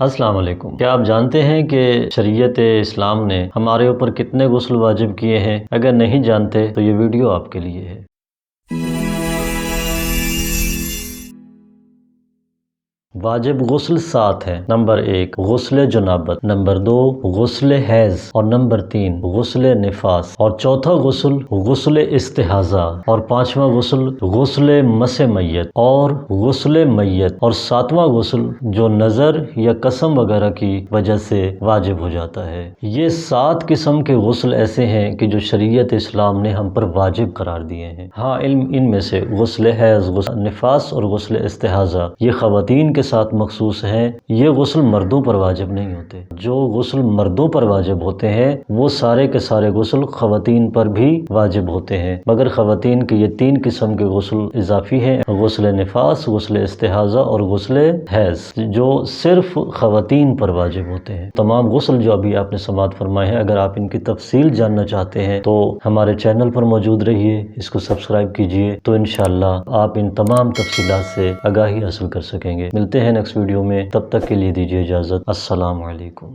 السلام علیکم۔ کیا آپ جانتے ہیں کہ شریعت اسلام نے ہمارے اوپر کتنے غسل واجب کیے ہیں؟ اگر نہیں جانتے تو یہ ویڈیو آپ کے لیے ہے۔ واجب غسل 7 ہے۔ نمبر 1 غسل جنابت، نمبر 2 غسل حیض، اور نمبر 3 غسل نفاس، اور چوتھا غسل غسل استحاضہ، اور پانچواں غسل غسل مس میت، اور غسل میت، اور ساتواں غسل جو نظر یا قسم وغیرہ کی وجہ سے واجب ہو جاتا ہے۔ یہ 7 قسم کے غسل ایسے ہیں کہ جو شریعت اسلام نے ہم پر واجب قرار دیے ہیں۔ ہاں، ان میں سے غسل حیض، غسل نفاس اور غسل استحاضہ یہ خواتین کے ساتھ مخصوص ہیں۔ یہ غسل مردوں پر واجب نہیں ہوتے۔ جو غسل مردوں پر واجب ہوتے ہیں وہ سارے کے سارے غسل خواتین پر بھی واجب ہوتے ہیں، مگر خواتین کے یہ 3 قسم کے غسل اضافی ہیں: غسل نفاس، غسل استحاضہ اور غسل حیض، جو صرف خواتین پر واجب ہوتے ہیں۔ تمام غسل جو ابھی آپ نے سماعت فرمائے ہیں، اگر آپ ان کی تفصیل جاننا چاہتے ہیں تو ہمارے چینل پر موجود رہیے، اس کو سبسکرائب کیجئے، تو انشاءاللہ آپ ان تمام تفصیلات سے آگاہی حاصل کر سکیں گے۔ ملتے ہیں نیکسٹ ویڈیو میں، تب تک کے لیے دیجیے اجازت۔ السلام علیکم۔